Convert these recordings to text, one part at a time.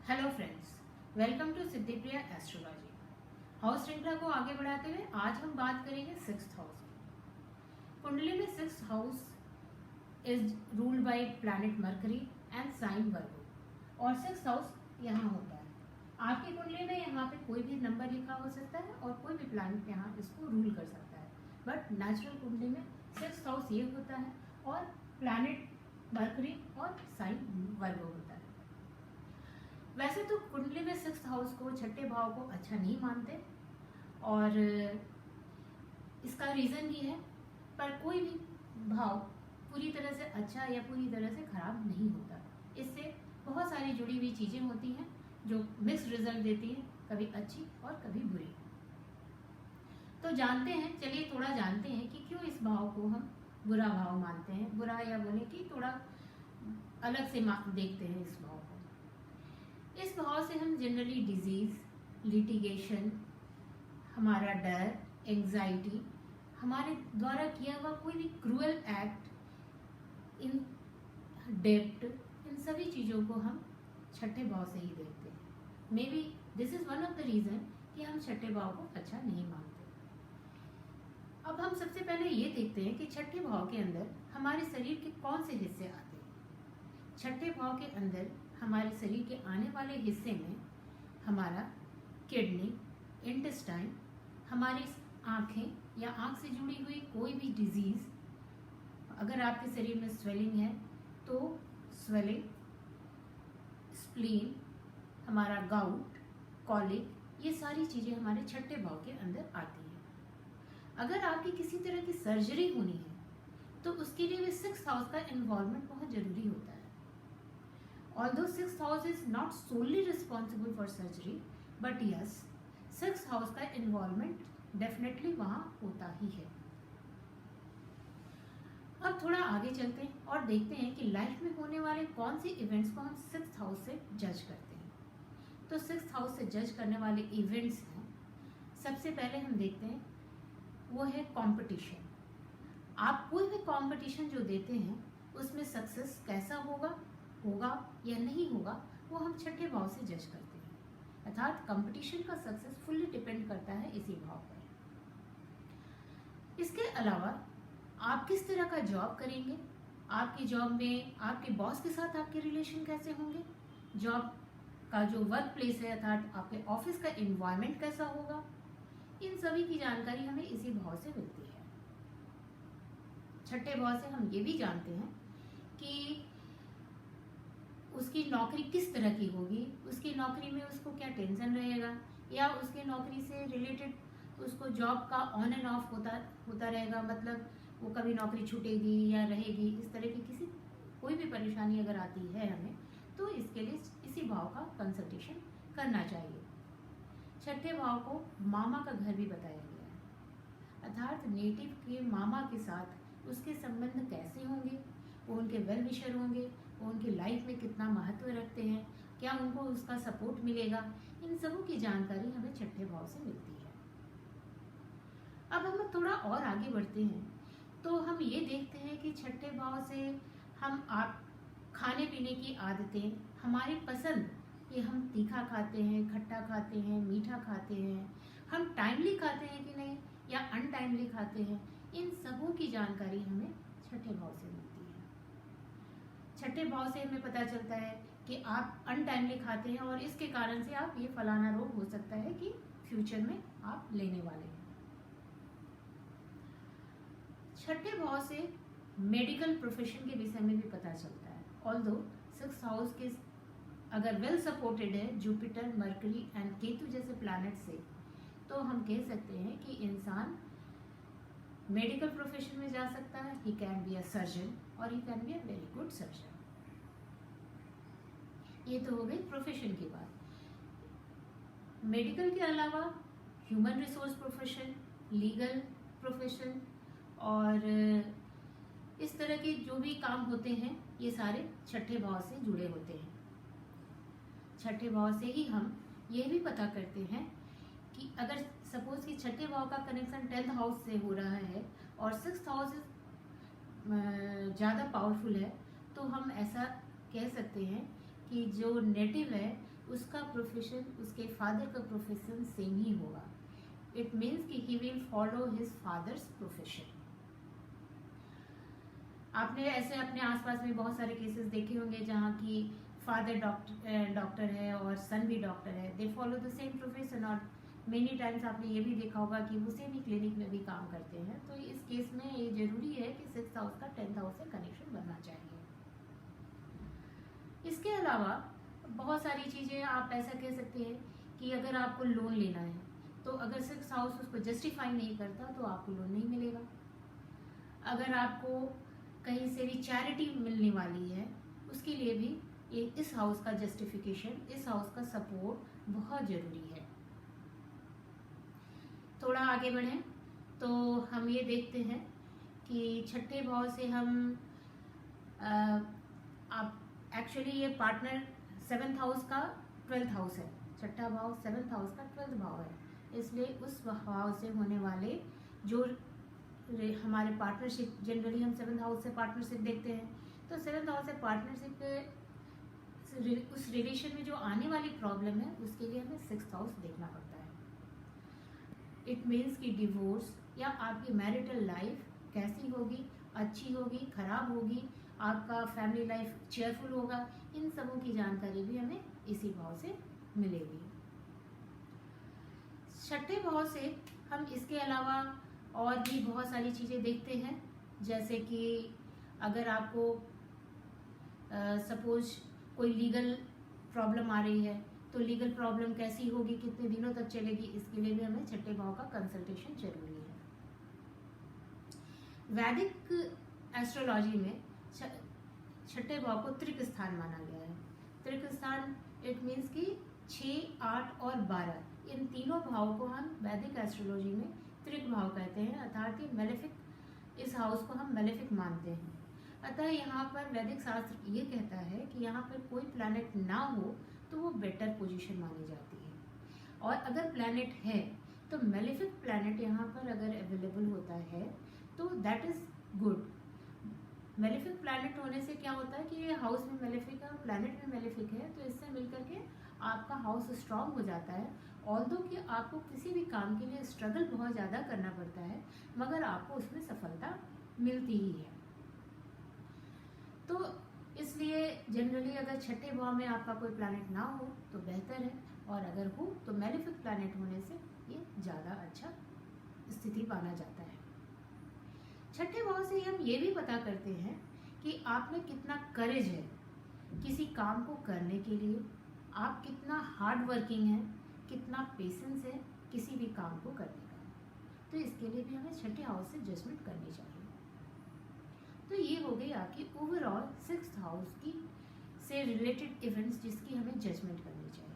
Hello friends, welcome to Siddhipriya astrology. House श्रृंखला को आगे बढ़ाते हुए आज हम बात करेंगे सिक्स्थ हाउस की। कुंडली में sixth house is ruled by planet Mercury and sign Virgo, और सिक्स्थ हाउस यहाँ होता है। आपकी कुंडली में यहाँ पे कोई भी नंबर लिखा हो सकता है और कोई भी प्लैनेट यहाँ इसको रूल कर सकता है, बट नेचुरल कुंडली में सिक्स्थ हाउस ये होता है और प्लैनेट मरकरी और साइन वर्गो होता है। वैसे तो कुंडली में सिक्स्थ हाउस को, छठे भाव को अच्छा नहीं मानते और इसका रीजन भी है, पर कोई भी भाव पूरी तरह से अच्छा या पूरी तरह से खराब नहीं होता। इससे बहुत सारी जुड़ी हुई चीजें होती हैं जो मिक्स रिजल्ट देती हैं, कभी अच्छी और कभी बुरी। तो जानते हैं, चलिए थोड़ा जानते हैं कि क्यों इस भाव को हम बुरा भाव मानते हैं। बुरा या बोले कि थोड़ा अलग से देखते हैं इस भाव को। इस भाव से हम जनरली डिजीज, लिटिगेशन, हमारा डर, एंजाइटी, हमारे द्वारा किया हुआ कोई भी क्रूअल एक्ट, इन डेप्ट, इन सभी चीज़ों को हम छठे भाव से ही देखते हैं। May be this is one of the reason कि हम छठे भाव को अच्छा नहीं मानते। अब हम सबसे पहले ये देखते हैं कि छठे भाव के अंदर हमारे शरीर के कौन से हिस्से आते हैं। छठे भाव के अंदर हमारे शरीर के आने वाले हिस्से में हमारा किडनी, इंटेस्टाइन, हमारी आंखें या आंख से जुड़ी हुई कोई भी डिजीज, अगर आपके शरीर में स्वेलिंग है तो स्वेलिंग, स्प्लीन, हमारा गाउट, कॉलिक, ये सारी चीजें हमारे छठे भाव के अंदर आती हैं। अगर आपकी किसी तरह की सर्जरी होनी है तो उसके लिए भी सिक्स्थ हाउस का इन्वॉल्वमेंट बहुत जरूरी होता है। Although sixth house is not solely responsible for surgery, but yes, sixth house का involvement definitely वहाँ होता ही है। अब थोड़ा आगे चलते हैं और देखते हैं कि लाइफ में होने वाले कौन से इवेंट्स को हम सिक्स्थ हाउस से जज करते हैं। तो सिक्स्थ हाउस से जज करने वाले इवेंट्स हैं, सबसे पहले हम देखते हैं वो है कंपटीशन। आप कोई भी कंपटीशन जो देते हैं उसमें सक्सेस कैसा होगा या नहीं होगा, वो हम छठे भाव से जज करते हैं। अर्थात कंपटीशन का सक्सेस फुल्ली डिपेंड करता है इसी भाव पर। इसके अलावा आप किस तरह का जॉब करेंगे, आपकी जॉब में आपके बॉस के साथ आपके रिलेशन कैसे होंगे, जॉब का जो वर्क प्लेस है अर्थात आपके ऑफिस का एनवायरनमेंट कैसा होगा, इन सभी की जानकारी हमें इसी भाव से मिलती है। छठे भाव से हम ये भी जानते हैं कि उसकी नौकरी किस तरह की होगी, उसकी नौकरी में उसको क्या टेंशन रहेगा, या उसकी नौकरी से रिलेटेड उसको जॉब का ऑन एंड ऑफ होता रहेगा, मतलब वो कभी नौकरी छूटेगी या रहेगी, इस तरह की किसी कोई भी परेशानी अगर आती है हमें, तो इसके लिए इसी भाव का कंसल्टेशन करना चाहिए। छठे भाव को मामा का घर भी बताया गया है, अर्थात नेटिव के मामा के साथ उसके संबंध कैसे होंगे, वो उनके वेल विशर होंगे, वो उनकी लाइफ में कितना महत्व रखते हैं, क्या उनको उसका सपोर्ट मिलेगा, इन सबों की जानकारी हमें छठे भाव से मिलती है। अब हम थोड़ा और आगे बढ़ते हैं तो हम ये देखते हैं कि छठे भाव से हम आप खाने पीने की आदतें, हमारी पसंद, कि हम तीखा खाते हैं, खट्टा खाते हैं, मीठा खाते हैं, हम टाइमली खाते हैं कि नहीं या अनटाइमली खाते हैं, इन सबों की जानकारी हमें छठे भाव से मिलती है। छठे भाव से हमें पता चलता है कि आप अनटाइमली खाते हैं और इसके कारण से आप ये फलाना रोग हो सकता है कि फ्यूचर में आप लेने वाले हैं। छठे भाव से मेडिकल प्रोफेशन के विषय में भी पता चलता है। ऑल्दो सिक्स्थ हाउस के अगर वेल सपोर्टेड है जुपिटर, मरकरी एंड केतु जैसे प्लैनेट से, तो हम कह सकते हैं कि इंसान मेडिकल प्रोफेशन में जा सकता है। He can be a surgeon और he can be a very good surgeon. ये तो हो गई प्रोफेशन की बात। मेडिकल के अलावा human resource profession, legal profession और इस तरह के जो भी काम होते हैं, ये सारे छठे भाव से जुड़े होते हैं। छठे भाव से ही हम ये भी पता करते हैं कि अगर सपोज कि छठे भाव का कनेक्शन 10th हाउस से हो रहा है और 6th हाउस ज़्यादा पावरफुल है, तो हम ऐसा कह सकते हैं कि जो नेटिव है उसका प्रोफेशन, उसके फादर का प्रोफेशन सेम ही होगा। इट मीन्स कि he will follow his father's profession. आपने ऐसे अपने आसपास में बहुत सारे केसेस देखे होंगे जहाँ की फादर डॉक्टर है और सन भी डॉक्टर है, they follow the same profession. और मेनी टाइम्स आपने ये भी देखा होगा कि वो सेम ही क्लिनिक में भी काम करते हैं। तो इस केस में ये जरूरी है कि 6th हाउस का 10th हाउस से कनेक्शन बनना चाहिए। इसके अलावा बहुत सारी चीज़ें आप ऐसा कह सकते हैं कि अगर आपको लोन लेना है तो अगर 6th हाउस उसको जस्टिफाई नहीं करता तो आपको लोन नहीं मिलेगा। अगर आपको कहीं से भी चैरिटी मिलने वाली है उसके लिए भी ये इस हाउस का जस्टिफिकेशन, इस हाउस का सपोर्ट बहुत ज़रूरी है। थोड़ा आगे बढ़ें तो हम ये देखते हैं कि छठे भाव से हम आप एक्चुअली ये पार्टनर 7th हाउस का 12th हाउस है। छठा भाव 7th हाउस का 12th भाव है, इसलिए उस भाव से होने वाले जो हमारे पार्टनरशिप, जनरली हम 7th हाउस से पार्टनरशिप देखते हैं, तो 7th हाउस से पार्टनरशिप उस रिलेशन में जो आने वाली प्रॉब्लम है उसके लिए हमें 6th हाउस देखना पड़ता है। इट मीन्स कि डिवोर्स या आपकी मैरिटल लाइफ कैसी होगी, अच्छी होगी, खराब होगी, आपका फैमिली लाइफ चेयरफुल होगा, इन सबों की जानकारी भी हमें इसी भाव से मिलेगी। छठे भाव से हम इसके अलावा और भी बहुत सारी चीज़ें देखते हैं, जैसे कि अगर आपको सपोज कोई लीगल प्रॉब्लम आ रही है तो लीगल प्रॉब्लम कैसी होगी, कितने दिनों तक चलेगी, इसके लिए भी हमें छठे भाव का कंसल्टेशन जरूरी है। वैदिक एस्ट्रोलॉजी में छठे भाव को त्रिक स्थान माना गया है। त्रिक स्थान इट मीन्स कि 6, 8 और 12 इन तीनों भावों को हम वैदिक एस्ट्रोलॉजी में त्रिक भाव कहते हैं, अर्थात कि मेलेफिक, इस हाउस को हम मेलेफिक मानते हैं। अतः यहाँ पर वैदिक शास्त्र ये कहता है कि यहाँ पर कोई प्लैनेट ना हो तो वो बेटर पोजीशन मानी जाती है, और अगर प्लैनेट है तो मेलेफिक प्लैनेट यहाँ पर अगर अवेलेबल होता है तो that is good. Malefic planet होने से क्या होता है कि ये हाउस में मेलेफिक है और प्लैनेट में मेलेफिक है, तो इससे मिलकर के आपका हाउस स्ट्रांग हो जाता है। ऑल्दो कि आपको किसी भी काम के लिए स्ट्रगल बहुत ज़्यादा करना पड़ता है, मगर आपको उसमें सफलता मिलती ही है। तो इसलिए जनरली अगर छठे भाव में आपका कोई प्लैनेट ना हो तो बेहतर है, और अगर हो तो मेलेफिक प्लैनेट होने से ये ज़्यादा अच्छा स्थिति माना जाता है। छठे भाव से हम ये भी पता करते हैं कि आप में कितना करेज है किसी काम को करने के लिए, आप कितना हार्ड वर्किंग है, कितना पेशेंस है किसी भी काम को करने का। तो इसके लिए भी हमें छठे हाउस से जजमेंट करनी चाहिए। तो ये हो गई आपकी ओवरऑल 6th हाउस की से रिलेटेड इवेंट्स जिसकी हमें जजमेंट करनी चाहिए।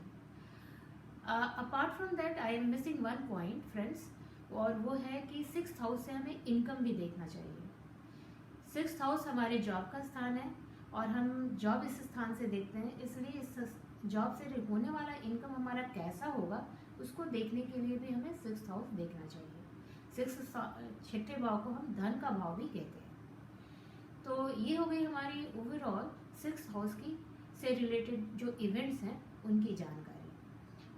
Apart from that I am missing one point friends, और वो है कि 6th हाउस से हमें इनकम भी देखना चाहिए। 6th हाउस हमारे जॉब का स्थान है और हम जॉब इस स्थान से देखते हैं, इसलिए इस जॉब से होने वाला इनकम हमारा कैसा होगा उसको देखने के लिए भी हमें 6th हाउस देखना चाहिए। छठे भाव को हम धन का भाव भी कहते हैं। तो ये हो गई हमारी ओवरऑल 6th हाउस की से रिलेटेड जो इवेंट्स हैं उनकी जानकारी।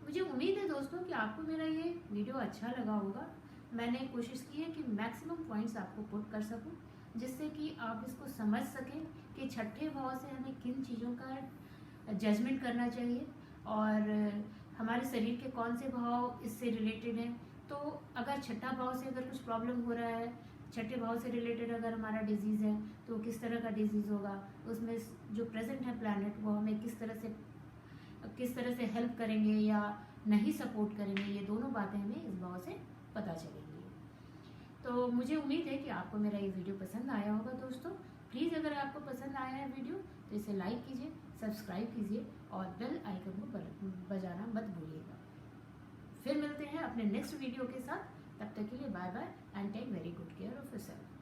मुझे उम्मीद है दोस्तों कि आपको मेरा ये वीडियो अच्छा लगा होगा। मैंने कोशिश की है कि मैक्सिमम पॉइंट्स आपको पुट कर सकूं, जिससे कि आप इसको समझ सकें कि छठे भाव से हमें किन चीज़ों का जजमेंट करना चाहिए और हमारे शरीर के कौन से भाव इससे रिलेटेड हैं। तो अगर छठा भाव से अगर कुछ प्रॉब्लम हो रहा है, छठे भाव से रिलेटेड अगर हमारा डिजीज़ है तो किस तरह का डिजीज़ होगा, उसमें जो प्रेजेंट है प्लैनेट वो हमें किस तरह से हेल्प करेंगे या नहीं सपोर्ट करेंगे, ये दोनों बातें हमें इस भाव से पता चलेंगी। तो मुझे उम्मीद है कि आपको मेरा ये वीडियो पसंद आया होगा दोस्तों। प्लीज़ अगर आपको पसंद आया है वीडियो तो इसे लाइक कीजिए, सब्सक्राइब कीजिए और बेल आइकन को बजाना मत भूलिएगा। फिर मिलते हैं अपने नेक्स्ट वीडियो के साथ, तब तक के लिए bye bye and take very good care of yourself.